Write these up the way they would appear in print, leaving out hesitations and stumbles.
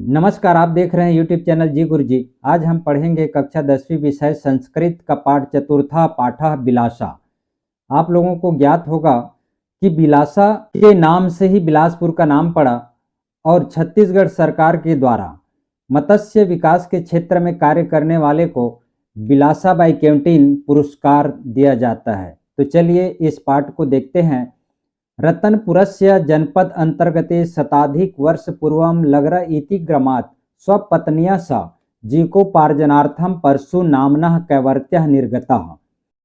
नमस्कार, आप देख रहे हैं यूट्यूब चैनल जी गुरुजी। आज हम पढ़ेंगे कक्षा 10वीं विषय संस्कृत का पाठ चतुर्था पाठः बिलासा। आप लोगों को ज्ञात होगा कि बिलासा के नाम से ही बिलासपुर का नाम पड़ा और छत्तीसगढ़ सरकार के द्वारा मत्स्य विकास के क्षेत्र में कार्य करने वाले को बिलासा बाई कैंटीन पुरस्कार दिया जाता है। तो चलिए इस पाठ को देखते हैं। रतनपुरस्य जनपद अंतर्गते शताधिक वर्ष पूर्वं लगरा इति ग्रामात् स्वपत्न्या सह जीविकोपार्जनार्थं परशु नामनः कैवर्त्यः निर्गतः।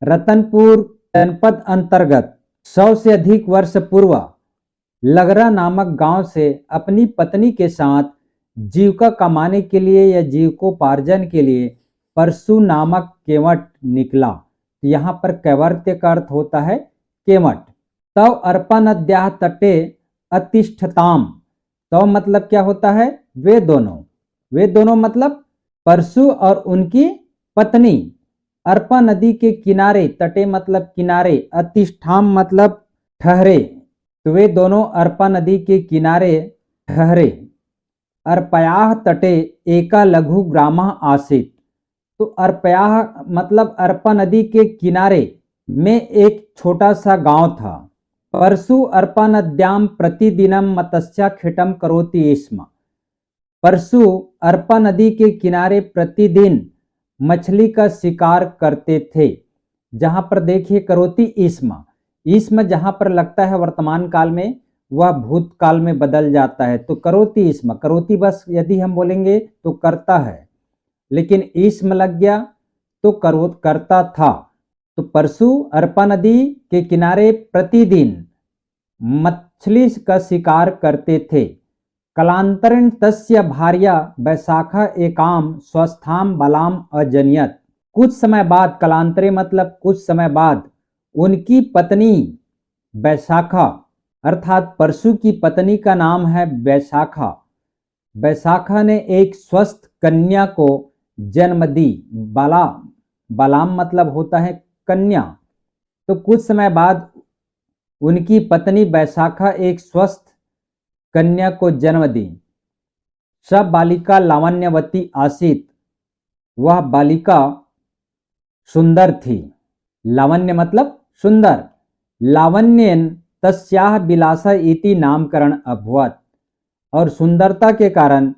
रतनपुर जनपद अंतर्गत 100 से अधिक वर्ष पूर्व लगरा नामक गांव से अपनी पत्नी के साथ जीविका कमाने के लिए या जीविकोपार्जन के लिए परशु नामक केवट निकला। यहाँ पर कैवर्त्य का अर्थ होता है केवट। तव अर्पा नद्याः तटे अतिष्ठताम। तव मतलब क्या होता है? वे दोनों मतलब परशु और उनकी पत्नी अर्पा नदी के किनारे, तटे मतलब किनारे, अतिष्ठाम मतलब ठहरे, तो वे दोनों अर्पा नदी के किनारे ठहरे। अर्पयाः तटे एका लघु ग्रामः आसीत्। तो अर्पयाः मतलब अर्पा नदी के किनारे में एक छोटा सा गांव था। परशु अर्पा नद्यां प्रतिदिनं मत्स्याखेटं करोति स्म। परशु अर्पा नदी के किनारे प्रतिदिन मछली का शिकार करते थे। जहां पर देखिए करोति इसम जहां पर लगता है वर्तमान काल में वह भूतकाल में बदल जाता है। तो करोति इसम, करोति बस यदि हम बोलेंगे तो करता है, लेकिन इसम लग गया तो करता था। तो परशु अर्पा नदी के किनारे प्रतिदिन मछली का शिकार करते थे। कलांतरेण तस्य भार्या वैशाखा एकाम स्वस्थाम बलाम अजनियत। कुछ समय बाद, कलांतरे मतलब कुछ समय बाद, उनकी पत्नी वैशाखा अर्थात परशु की पत्नी का नाम है वैशाखा। वैशाखा ने एक स्वस्थ कन्या को जन्म दी। बलाम मतलब होता है कन्या। तो कुछ समय बाद उनकी पत्नी वैशाखा एक स्वस्थ कन्या को जन्म दी। सब बालिका लावण्यवती आसीत। वह बालिका सुंदर थी। लावण्य मतलब सुंदर। लावण्येन तस्याः बिलासा इति नामकरण अभवत्। और सुंदरता के कारण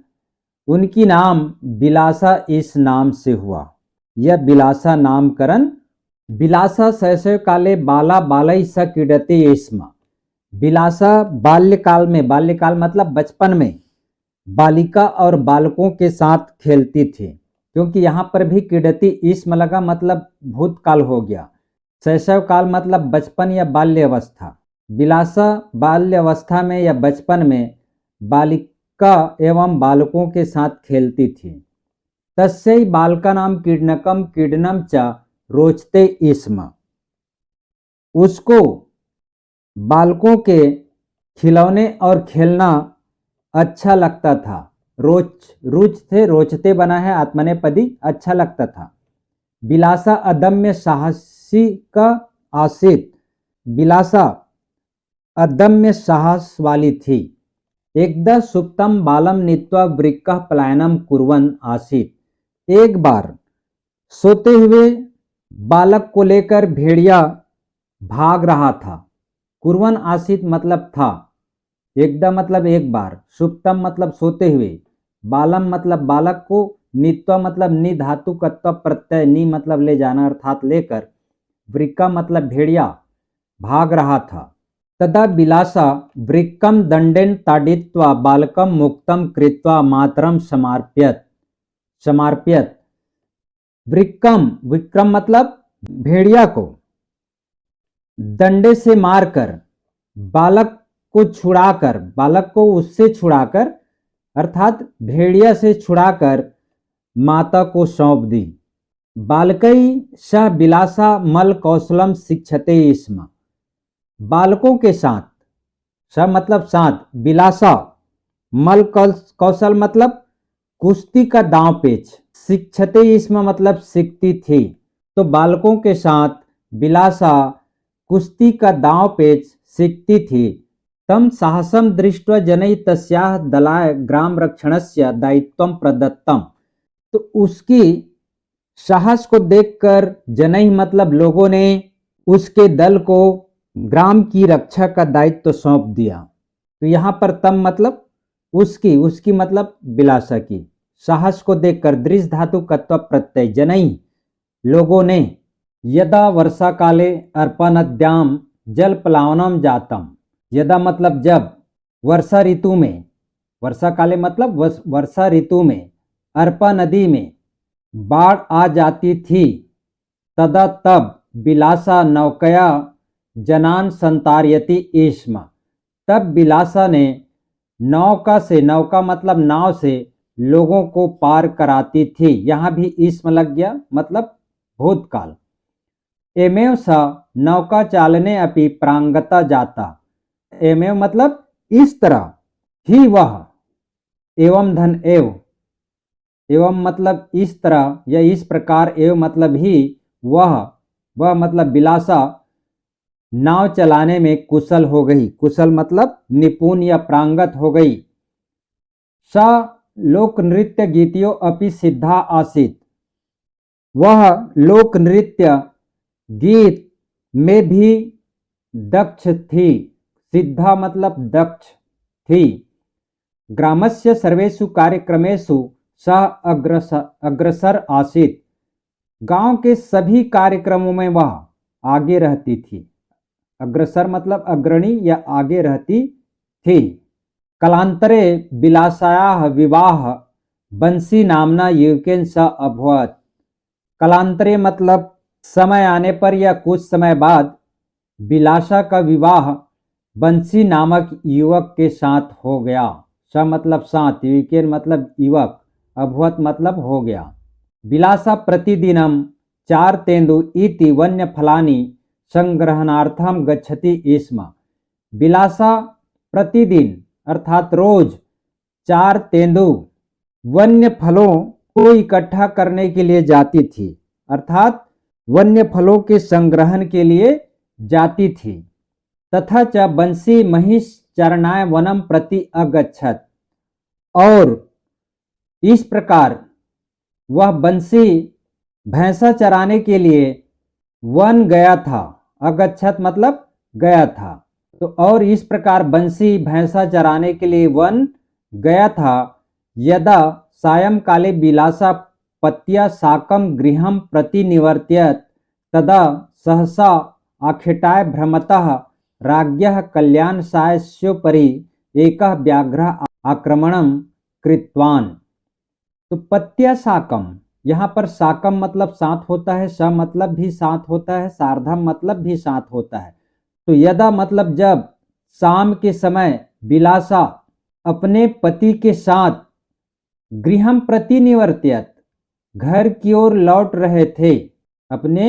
उनकी नाम बिलासा इस नाम से हुआ। यह बिलासा नामकरण। बिलासा शैशव काले बाला बालैः सह क्रीडति स्म। बिलासा बाल्यकाल में, बाल्यकाल मतलब बचपन में, बालिका और बालकों के साथ खेलती थी। क्योंकि यहाँ पर भी क्रीडति स्म लगा मतलब भूतकाल हो गया। शैशव काल मतलब बचपन या बाल्य अवस्था। बिलासा बाल्य अवस्था में या बचपन में बालिका एवं बालकों के साथ खेलती थी। तस्यै बालकानां क्रीडनकं क्रीडनं च रोचते स्म। उसको बालकों के खिलौने और खेलना अच्छा लगता था। रुच थे, रोचते बना है आत्मनेपदी, अच्छा लगता था। बिलासा अदम्य साहसी का आसीत। बिलासा अदम्य साहस वाली थी। एकदा सुप्तम बालम नीत्वा वृक्कः पलायनम कुर्वन् आसीत। एक बार सोते हुए बालक को लेकर भेड़िया भाग रहा था। कुर्वन आसीत मतलब था। एकदम मतलब एक बार, सुप्तम मतलब सोते हुए, बालम मतलब बालक को, नीत्वा मतलब नि धातु कत्व प्रत्यय, नि मतलब ले जाना अर्थात लेकर, वृक्का मतलब भेड़िया भाग रहा था। तदा बिलासा वृक्कम दंडेन ताडित्वा बालकम मुक्तम कृत्वा मातरम समार्प्यत। विक्रम मतलब भेड़िया को दंडे से मारकर बालक को उससे छुड़ाकर अर्थात भेड़िया से छुड़ाकर माता को सौंप दी। बालकै सह बिलासा मल कौशलम शिक्षते स्म। बालकों के साथ, सह मतलब साथ, बिलासा मल कौशल मतलब कुश्ती का दांव पेच, शिक्षते स्म मतलब सीखती थी। तो बालकों के साथ बिलासा कुश्ती का दांव पेच सीखती थी। तम साहसम दृष्ट्वा जनैः तस्याः दलाय ग्राम रक्षणस्य दायित्वं प्रदत्तम। तो उसकी साहस को देखकर जनैः मतलब लोगों ने उसके दल को ग्राम की रक्षा का दायित्व सौंप दिया। तो यहाँ पर तम मतलब उसकी, उसकी मतलब बिलासा की। साहस को देखकर दृश्य धातु कत्व प्रत्यय जनैः लोगों ने। यदा वर्षा काले अर्पणद्याम जल प्लावनम जातम। यदा मतलब जब, वर्षा ऋतु में, वर्षा काले मतलब वर्षा ऋतु में, अर्पा नदी में बाढ़ आ जाती थी। तदा तब बिलासा नौकया जनान संतारयति ईस्म। तब बिलासा ने नौका से, नौका मतलब नाव से, लोगों को पार कराती थी। यहाँ भी ईस्म लग गया मतलब भूतकाल। एमेव स नौका चालने अपि प्रांगता जाता। एमेव मतलब इस तरह, ही वह, एवं धन एव, एवं मतलब इस तरह या इस प्रकार, एवं मतलब ही, वह मतलब बिलासा नाव चलाने में कुशल हो गई। कुशल मतलब निपुण या प्रांगत हो गई। स लोक नृत्य गीतियों अपि सिद्धा आसीत। वह लोक नृत्य गीत में भी दक्ष थी। सिद्धा मतलब दक्ष थी। ग्रामस्य सर्वेषु कार्यक्रमेषु सह अग्रसर आसीत। गांव के सभी कार्यक्रमों में वह आगे रहती थी। अग्रसर मतलब अग्रणी या आगे रहती थी। कालांतरे बिलासायाः विवाह बंसी नामना युवकेन सह अभवत। कालांतरे मतलब समय आने पर या कुछ समय बाद बिलासा का विवाह बंसी नामक युवक के साथ हो गया। स मतलब साथ, युवकेन मतलब युवक, अभवत मतलब हो गया। बिलासा प्रतिदिनम 4 तेंदु इति वन्य फलानि संग्रहणार्थम गच्छति स्म। बिलासा प्रतिदिन अर्थात रोज 4 तेंदु वन्य फलों को इकट्ठा करने के लिए जाती थी, अर्थात वन्य फलों के संग्रहण के लिए जाती थी। तथा च बंसी महिष चरणाय वनम प्रति अगच्छत। और इस प्रकार वह बंसी भैंसा चराने के लिए वन गया था। अगच्छत मतलब गया था। तो और इस प्रकार बंसी भैंसा चराने के लिए वन गया था। यदा सायं काले बिलासा पत्या साकम गृहम प्रति निवर्त्यत तदा सहसा आखेटाय भ्रमतः राज्ञः कल्याणसायस्योपरि एकः व्याघ्रः आक्रमणं कृतवान। तो पत्या साकम, यहाँ पर साकम मतलब साथ होता है, स मतलब भी साथ होता है, सार्धम मतलब भी साथ होता है। तो यदा मतलब जब, शाम के समय बिलासा अपने पति के साथ गृहम प्रति निवर्त्यत घर की ओर लौट रहे थे। अपने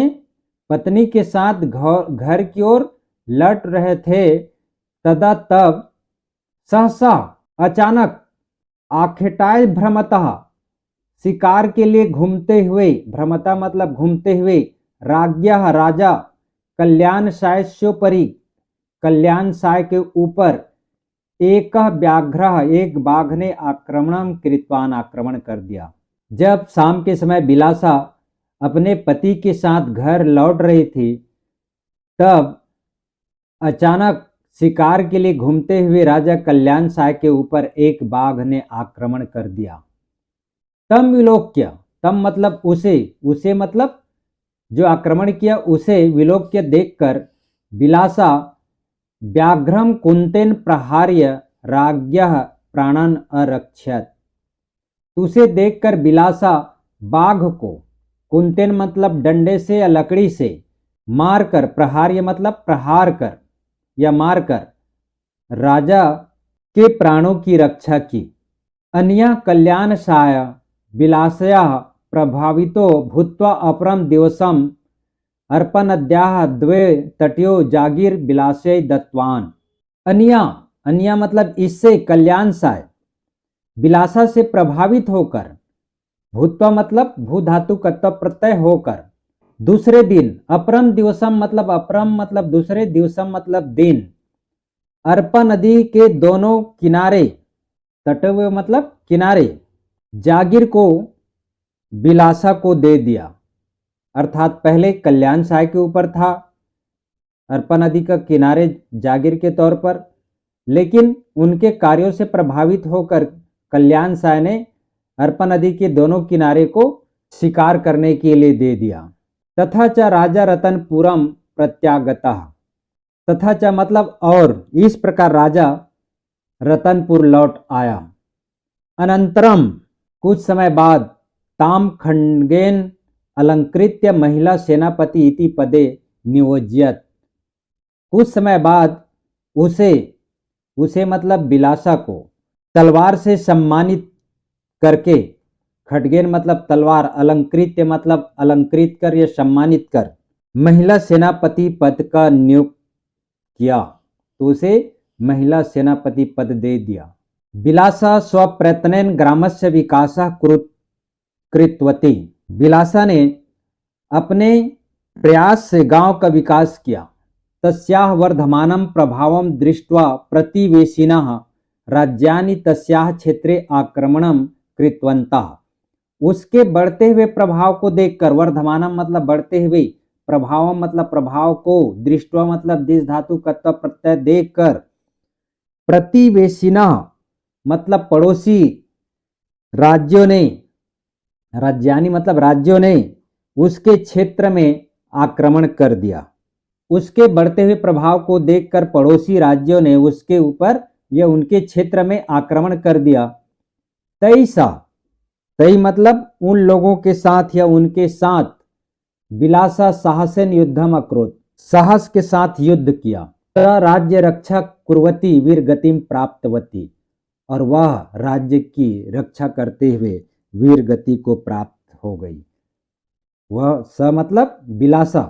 पत्नी के साथ घर की ओर लौट रहे थे। तदा तब सहसा अचानक आखेटाय भ्रमतः शिकार के लिए घूमते हुए, भ्रमता मतलब घूमते हुए, राज्ञः राजा, कल्याण सायस्योपरि कल्याण साय के ऊपर, एक व्याघ्र एक बाघ ने आक्रमण कृतवान आक्रमण कर दिया। जब शाम के समय बिलासा अपने पति के साथ घर लौट रही थी, तब अचानक शिकार के लिए घूमते हुए राजा कल्याण साय के ऊपर एक बाघ ने आक्रमण कर दिया। तम विलोक्य, तम मतलब उसे, उसे मतलब जो आक्रमण किया उसे, विलोक्य देखकर बिलासा व्याघ्रम कुंतेन प्रहार्य राज्ञः प्राणन अरक्षत। उसे देखकर बिलासा बाघ को कुंतेन मतलब डंडे से या लकड़ी से मारकर, प्रहार्य मतलब प्रहार कर या मारकर, राजा के प्राणों की रक्षा की। अन्या कल्याण साय बिलासया प्रभावितो भूत्वा अपरम दिवसम अर्पणद्याः द्वे तट्यो जागीर बिलासय दत्तवान। अन्या, अन्या मतलब इससे, कल्याण साय बिलासा से प्रभावित होकर, भूत्वा मतलब भू धातु कत्व प्रत्यय होकर, दूसरे दिन, अपरम दिवसम मतलब अपरम मतलब दूसरे, दिवसम मतलब दिन, अरपा नदी के दोनों किनारे, तटवे मतलब किनारे, जागीर को बिलासा को दे दिया। अर्थात पहले कल्याण साय के ऊपर था अरपा नदी का किनारे जागीर के तौर पर, लेकिन उनके कार्यों से प्रभावित होकर कल्याण साय ने अरपा नदी के दोनों किनारे को शिकार करने के लिए दे दिया। तथा च राजा रतनपुरम प्रत्यागतः, तथा च मतलब और, इस प्रकार राजा रतनपुर लौट आया। अनंतरम कुछ समय बाद ताम खंडगेन अलंकृत्य महिला सेनापति इति पदे नियोज्यत, कुछ समय बाद उसे मतलब बिलासा को तलवार से सम्मानित करके, खड्गेन मतलब तलवार, अलंकृत्य मतलब अलंकृत कर या सम्मानित कर, महिला सेनापति पद का नियुक्त किया, तो उसे महिला सेनापति पद दे दिया। बिलासा स्वप्रयत्नेन ग्रामस्य विकासः कृतवती, बिलासा ने अपने प्रयास से गांव का विकास किया। तस्याः वर्धमानं प्रभावं दृष्ट्वा प्रतिवेशिनः राज्यानि तस्याः क्षेत्रे आक्रमणं कृतवन्तः, उसके बढ़ते हुए प्रभाव को देखकर, वर्धमानम मतलब बढ़ते हुए, प्रभावम मतलब प्रभाव को, दृष्टवा मतलब दिस धातु कर्तव्य प्रत्यय देखकर, प्रतिवेशिना मतलब पड़ोसी राज्यों ने, राज्यानि मतलब राज्यों ने उसके क्षेत्र में आक्रमण कर दिया। उसके बढ़ते हुए प्रभाव को देखकर पड़ोसी राज्यों ने उसके ऊपर या उनके क्षेत्र में आक्रमण कर दिया। तैसा, तई मतलब उन लोगों के साथ या उनके साथ, बिलासा साहसन युद्धम अकरोत, साहस के साथ युद्ध किया। राज्य रक्षा कुर्वती वीर गतिम प्राप्तवती, और वह राज्य की रक्षा करते हुए वीर गति को प्राप्त हो गई। वह स मतलब बिलासा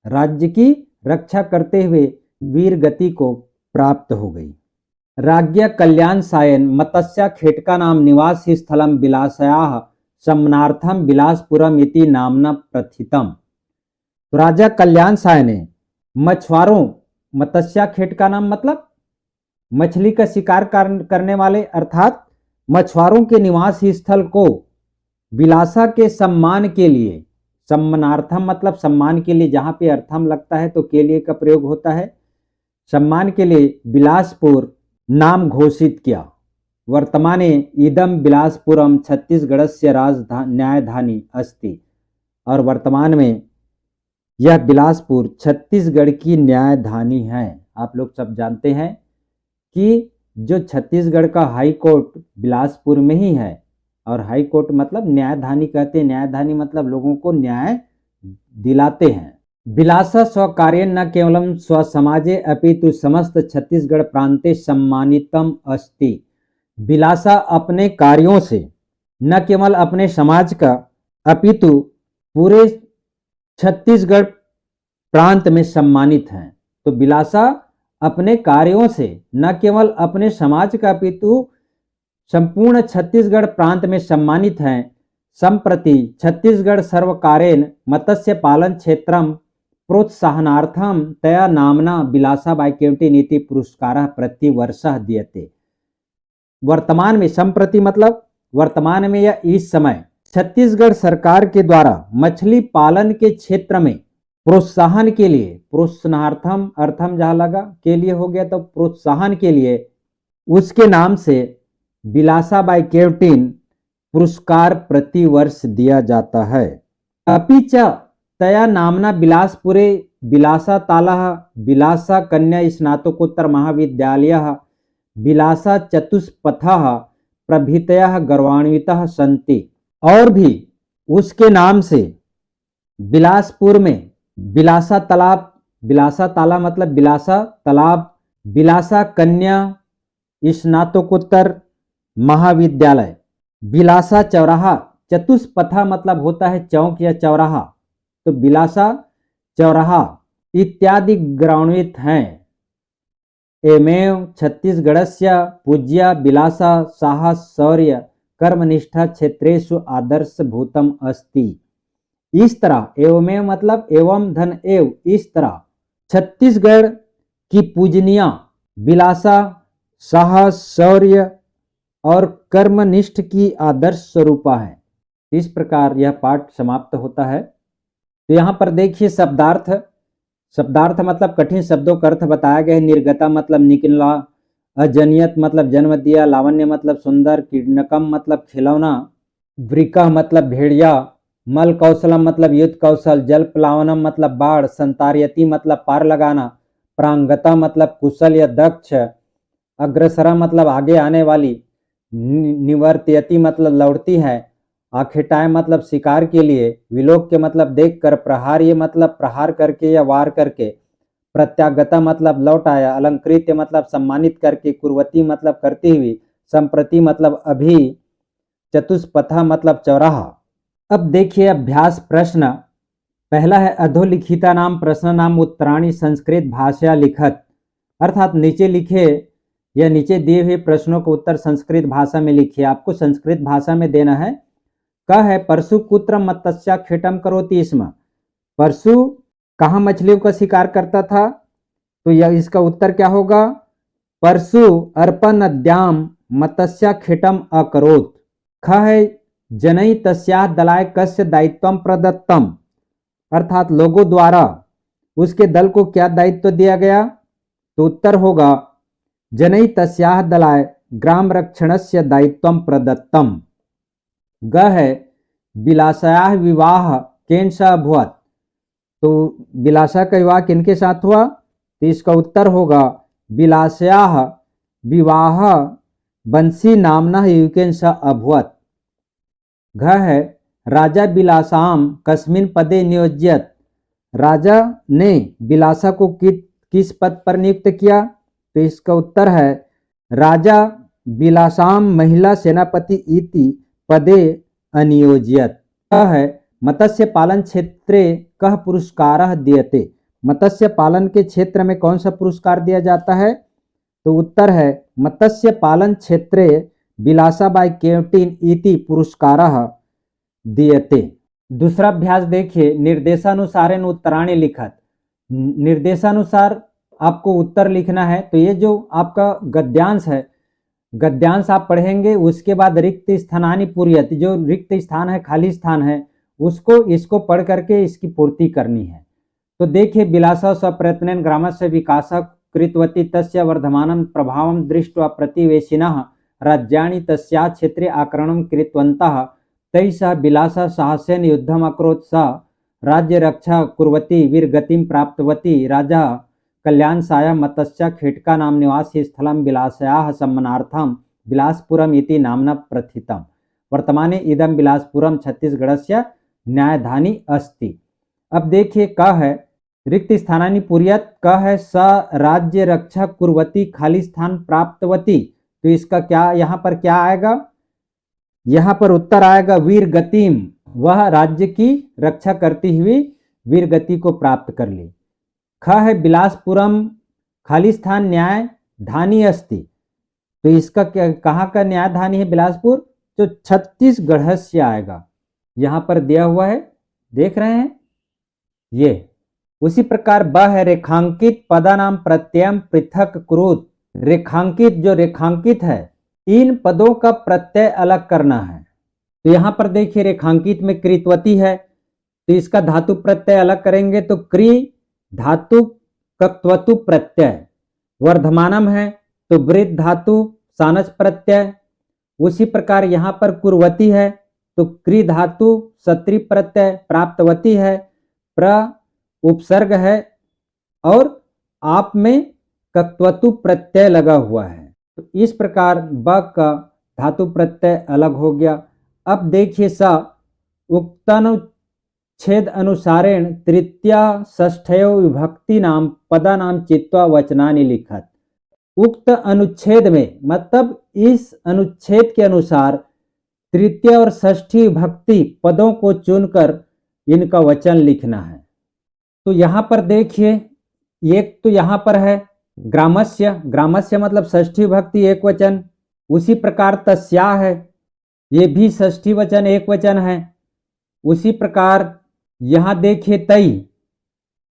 राज्य की रक्षा करते हुए वीर गति को प्राप्त हो गई। राज्ञ कल्याण सायन मत्स्य खेटका नाम निवास स्थलम बिलासयाः सम्मानार्थम बिलासपुरम इति नामना प्रथितम, तो राजा कल्याण साय ने मछुआरों, मत्स्य खेटका नाम मतलब मछली का शिकार करने वाले अर्थात मछुआरों के निवास स्थल को बिलासा के सम्मान के लिए, सम्मानार्थम मतलब सम्मान के लिए, जहां पे अर्थम लगता है तो के लिए का प्रयोग होता है, सम्मान के लिए बिलासपुर नाम घोषित किया। वर्तमाने इदम बिलासपुरम छत्तीसगढ़स्य न्यायधानी अस्ति, और वर्तमान में यह बिलासपुर छत्तीसगढ़ की न्यायधानी है। आप लोग सब जानते हैं कि जो छत्तीसगढ़ का हाई कोर्ट बिलासपुर में ही है, और हाई कोर्ट मतलब न्यायधानी कहते हैं, न्यायधानी मतलब लोगों को न्याय दिलाते हैं। बिलासा स्वकार्य न केवलम स्वसमाजे अपितु समस्त छत्तीसगढ़ प्रांते सम्मानितम अस्ति, बिलासा अपने कार्यों से न केवल अपने समाज का अपितु पूरे छत्तीसगढ़ प्रांत में सम्मानित हैं। तो बिलासा अपने कार्यों से न केवल अपने समाज का अपितु संपूर्ण छत्तीसगढ़ प्रांत में सम्मानित हैं। संप्रति छत्तीसगढ़ सर्वकारेण मत्स्य पालन क्षेत्रम प्रोत्साहनार्थम तया नामना बिलासा बाय केवटी नीति पुरस्कार प्रति वर्ष दीयते। वर्तमान में, संप्रति मतलब वर्तमान में या इस समय, छत्तीसगढ़ सरकार के द्वारा मछली पालन के क्षेत्र में प्रोत्साहन के लिए, प्रोत्साहनार्थम अर्थम जहां लगा के लिए हो गया तो प्रोत्साहन के लिए उसके नाम से बिलासा बाय केवटीन पुरस्कार प्रति वर्ष दिया जाता है। अपिच तया नामना बिलासपुरे बिलासा ताला बिलासा कन्या स्नातकोत्तर महाविद्यालय बिलासा चतुष्पथः प्रभृतयः गौरवान्वितः सन्ति, और भी उसके नाम से बिलासपुर में बिलासा तालाब, बिलासा ताला मतलब बिलासा तालाब, बिलासा कन्या स्नातकोत्तर महाविद्यालय, बिलासा चौराहा, चतुष्पथा मतलब होता है चौक या चौराहा, तो बिलासा चौराहा इत्यादि गौरवान्वित हैं। एमेव छत्तीसगढ़स्य पूज्य बिलासा साहस शौर्य कर्मनिष्ठा क्षेत्रेषु आदर्श भूतम अस्ति। इस तरह, एवमेव मतलब एवं धन एव, इस तरह छत्तीसगढ़ की पूजनीय विलासा साहस, शौर्य और कर्मनिष्ठ की आदर्श स्वरूपा है। इस प्रकार यह पाठ समाप्त होता है। तो यहाँ पर देखिए शब्दार्थ। शब्दार्थ मतलब कठिन शब्दों का अर्थ बताया गया है। निर्गता मतलब निकला, अजनियत मतलब जन्म दिया, लावण्य मतलब सुंदर, क्रीडनकम मतलब खिलौना, वृकः मतलब भेड़िया, मल कौशलम मतलब युद्ध कौशल, जल प्लावनम मतलब बाढ़, संतारयति मतलब पार लगाना, प्रांगता मतलब कुशल या दक्ष, अग्रसरा मतलब आगे आने वाली, निवर्तयति मतलब लौटती है, आखेटाए मतलब शिकार के लिए, विलोक के मतलब देख कर, प्रहार्य मतलब प्रहार करके या वार करके, प्रत्यागता मतलब लौट आया, अलंकृत मतलब सम्मानित करके, कुर्वती मतलब करती हुई, संप्रति मतलब अभी, चतुष्पथा मतलब चौराहा। अब देखिए अभ्यास प्रश्न। पहला है अधोलिखिता नाम प्रश्न नाम उत्तराणी संस्कृत भाषा लिखत, अर्थात नीचे लिखे या नीचे दिए हुए प्रश्नों को उत्तर संस्कृत भाषा में लिखिए। आपको संस्कृत भाषा में देना है। क है परशु कुत्र मत्स्या खेटम करोति इसमें, परशु कहाँ मछलियों का शिकार करता था, तो यह इसका उत्तर क्या होगा, परशु अर्पण नद्याम मत्स्या खेटम अकरोत। ख है जनई तस्या दलाय कस्य दायित्वम प्रदत्तम, अर्थात लोगों द्वारा उसके दल को क्या दायित्व दिया गया, तो उत्तर होगा जनई तस्याह दलाय ग्राम रक्षणस्य दायित्वम प्रदत्तम। ग है विलासायाः विवाह केन स अभवत, तो विलासा का विवाह किनके साथ हुआ, तो इसका उत्तर होगा विलासायाः विवाह बंसी नामना युवकेन स अभवत। घ है राजा विलासाम कस्मिन पदे नियोज्यत, राजा ने विलासा को किस पद पर नियुक्त किया, तो इसका उत्तर है राजा विलासाम महिला सेनापति इति पदे अनियोज्यत। है मत्स्य पालन क्षेत्रे कह पुरस्कार दीयते, मत्स्य पालन के क्षेत्र में कौन सा पुरस्कार दिया जाता है, तो उत्तर है मत्स्य पालन क्षेत्रे विलासाबाई केवटिन इति पुरस्कार दीयते। दूसरा अभ्यास देखिए निर्देशानुसारेण उत्तराणी लिखत, निर्देशानुसार आपको उत्तर लिखना है। तो ये जो आपका गद्यांश है, गद्यांश आप पढ़ेंगे, उसके बाद रिक्त स्थानानि पूर्यत, जो रिक्त स्थान है, खाली स्थान है, इसको पढ़ करके इसकी पूर्ति करनी है। तो देखिए विलासा स्वप्रयत्नेन ग्रामस्य विकासः कृतवती तस्य वर्धमानं प्रभावं दृष्ट्वा प्रतिवेशिनः राज्याणि तस्या क्षेत्रे आक्रमणं कृतवन्तः तैः सह विलासा साहसेन युद्धम् अकरोत्, सा राज्य रक्षा कुर्वती वीरगतिं प्राप्तवती, राजा कल्याणसाय मत्स्या खेटका नाम निवास स्थलं विलासायाः सम्मानार्थं विलासपुरम इति नाम्ना प्रथितम्। वर्तमाने इदं विलासपुरम छत्तीसगढ़स्य न्यायधानी अस्ति। अब देखिए क है रिक्त स्थानानि पूर्यत, क है स राज्य रक्षा कुर्वती खाली स्थान प्राप्तवती, तो इसका क्या यहाँ पर क्या आएगा, यहाँ पर उत्तर आएगा वीर गतिम, वह राज्य की रक्षा करती हुई वीर गति को प्राप्त कर ली। ख है बिलासपुरम खाली स्थान न्याय धानी अस्ति, तो इसका कहाँ का न्यायधानी है बिलासपुर, तो छत्तीसगढ़ से आएगा, यहाँ पर दिया हुआ है, देख रहे हैं ये। उसी प्रकार ब है रेखांकित पदा नाम प्रत्ययम पृथक कुरुत, रेखांकित जो रेखांकित है इन पदों का प्रत्यय अलग करना है। तो यहाँ पर देखिए रेखांकित में कृतवती है, तो इसका धातु प्रत्यय अलग करेंगे, तो क्री धातु कत्वतु प्रत्यय, वर्धमानम है तो वृद्ध धातु सानस प्रत्यय। उसी प्रकार यहाँ पर कुर्वती है तो क्री धातु सत्री प्रत्यय, प्राप्तवती है प्र उपसर्ग है और आप में कत्वतु प्रत्यय लगा हुआ है। तो इस प्रकार ब का धातु प्रत्यय अलग हो गया। अब देखिए स उक्तानुच्छेद अनुसारेण तृतीया षष्ठयो विभक्ति नाम पदा नाम चित्वा वचनानि लिखत। उक्त अनुच्छेद में मतलब इस अनुच्छेद के अनुसार तृतीय और षष्ठी विभक्ति पदों को चुनकर इनका वचन लिखना है। तो यहाँ पर देखिए एक तो यहाँ पर है ग्रामस्य, ग्रामस्य मतलब षष्ठी विभक्ति एक वचन। उसी प्रकार तस्या है, ये भी षष्ठी वचन एक वचन है। उसी प्रकार यहाँ देखिए तई,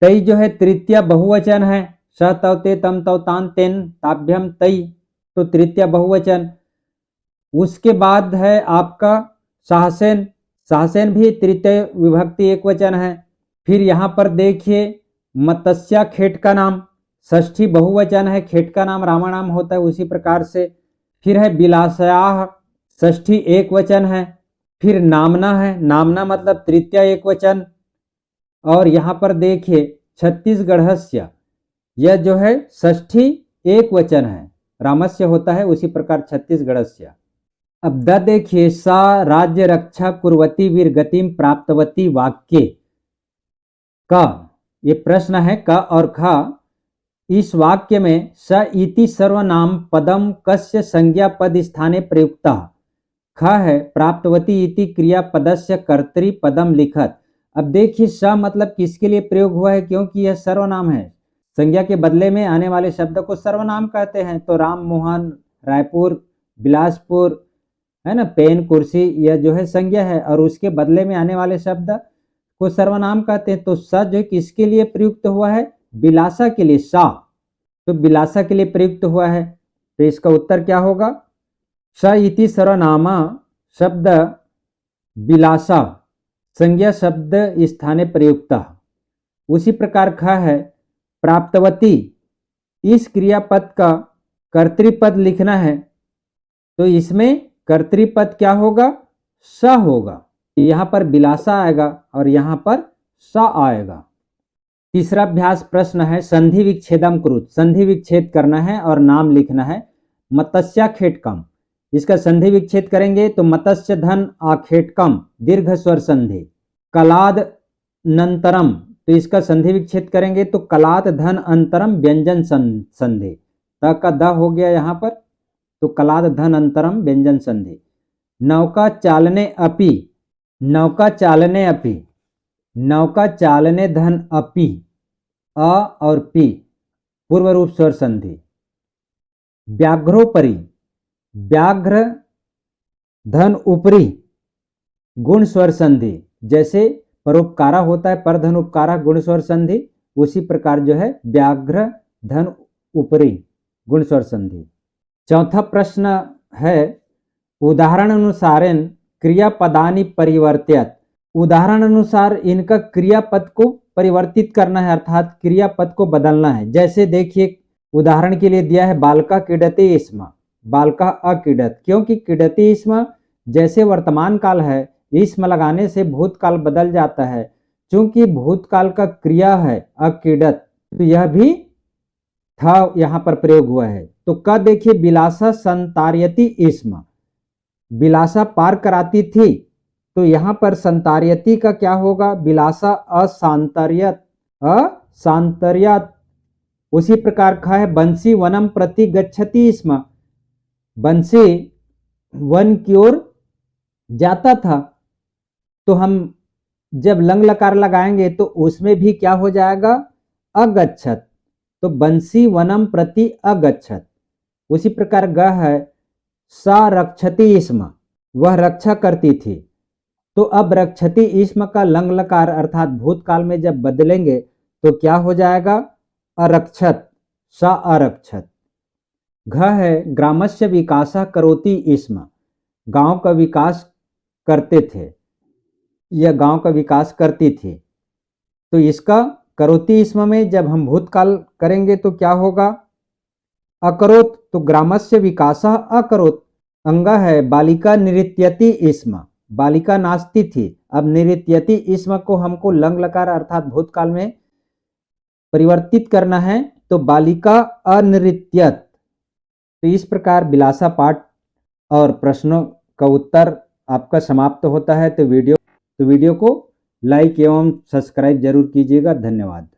तई जो है तृतीय बहुवचन है, स तव ते तम तव तान तेन ताभ्यम तई, तो तृतीय बहुवचन। उसके बाद है आपका सहसेन, सहसेन भी तृतीय विभक्ति एक वचन है। फिर यहाँ पर देखिए मत्स्या खेट का नाम, षष्ठी बहुवचन है, खेट का नाम रामानाम होता है उसी प्रकार से। फिर है बिलासयाह, षष्ठी एक वचन है। फिर नामना है, नामना मतलब तृतीय एक वचन। और यहाँ पर देखिए छत्तीसगढ़स्य, यह जो है षष्ठी एक वचन है, रामस्य होता है उसी प्रकार छत्तीसगढ़स्य। अब द देखिए सा राज्य रक्षा कुर्वती वीर गतिम प्राप्तवती वाक्य का, ये प्रश्न है क और ख। इस वाक्य में स इति सर्वनाम पदम कस्य संज्ञा पद स्थाने प्रयुक्ता, ख है प्राप्तवती इति क्रियापदस्य कर्तरी पदम लिखत। अब देखिए स मतलब किसके लिए प्रयोग हुआ है, क्योंकि यह सर्वनाम है, संज्ञा के बदले में आने वाले शब्द को सर्वनाम कहते हैं। तो राम मोहन, रायपुर, बिलासपुर, है ना, पेन, कुर्सी, यह जो है संज्ञा है और उसके बदले में आने वाले शब्द को सर्वनाम कहते हैं। तो स जो किसके लिए प्रयुक्त हुआ है, बिलासा के लिए, सा तो बिलासा के लिए प्रयुक्त हुआ है। तो इसका उत्तर क्या होगा, स इति सर्वनामा शब्द बिलासा संज्ञा शब्द स्थाने प्रयुक्ता। उसी प्रकार ख है प्राप्तवती, इस क्रियापद का कर्तृपद लिखना है, तो इसमें कर्तृपद क्या होगा, स होगा। यहाँ पर बिलासा आएगा और यहाँ पर स आएगा। तीसरा अभ्यास प्रश्न है संधि विच्छेदम कुरुत, संधि विच्छेद करना है और नाम लिखना है। मत्स्या खेटकम, इसका संधि विच्छेद करेंगे तो मत्स्य धन आखेटकम दीर्घ स्वर संधि। कलाद नंतरम, तो इसका संधि विच्छेद करेंगे तो कलाद धन अंतरम व्यंजन संधि। त का द हो गया यहाँ पर, तो कलाद धन अंतरम व्यंजन संधि। नौका चालने अपि, नौका चालने अपि, नौका चालने धन अपि, अ और पी पूर्व रूप स्वर संधि। व्याघ्रोपरि, व्याघ्र धन उपरी गुण स्वर संधि, जैसे परोपकारा होता है पर धन उपकारा गुण स्वर संधि, उसी प्रकार जो है व्याघ्र धन उपरी गुण स्वर संधि। चौथा प्रश्न है उदाहरण अनुसारेण क्रियापदानि परिवर्त्यत, उदाहरण अनुसार इनका क्रियापद को परिवर्तित करना है, अर्थात क्रियापद को बदलना है। जैसे देखिए उदाहरण के लिए दिया है बालका क्रीडति स्म, बालका अक्रीडत, क्योंकि क्रीडति स्म जैसे वर्तमान काल है, स्म लगाने से भूतकाल बदल जाता है। चूंकि भूतकाल का क्रिया है अक्रीडत, तो यह भी था यहाँ पर प्रयोग हुआ है। तो क देखिए बिलासा संतार्यति स्म, बिलासा पार कराती थी, तो यहाँ पर संतार्यति का क्या होगा, बिलासा असांतर्यत, असांतर्यत। उसी प्रकार का है बंसी वनम प्रति गच्छति स्म, बंसी वन की ओर जाता था। तो हम जब लंग लकार लगाएंगे तो उसमें भी क्या हो जाएगा, अगच्छत, तो बंसी वनम प्रति अगच्छत। उसी प्रकार ग है सा रक्षति स्म, वह रक्षा करती थी। तो अब रक्षति स्म का लंग लकार अर्थात भूतकाल में जब बदलेंगे तो क्या हो जाएगा, अरक्षत, सा अरक्षत। घ है ग्रामस्य विकासः करोति स्म, गांव का विकास करते थे, यह गांव का विकास करती थी। तो इसका करोति स्म में जब हम भूतकाल करेंगे तो क्या होगा, अकरोत, तो ग्रामस्य विकासः अकरोत। अंग है बालिका नृत्यति स्म, बालिका नाचती थी। अब नृत्यति स्म को हमको लंग लकार अर्थात भूतकाल में परिवर्तित करना है, तो बालिका अनृत्यत। तो इस प्रकार बिलासा पाठ और प्रश्नों का उत्तर आपका समाप्त होता है। तो वीडियो को लाइक एवं सब्सक्राइब जरूर कीजिएगा। धन्यवाद।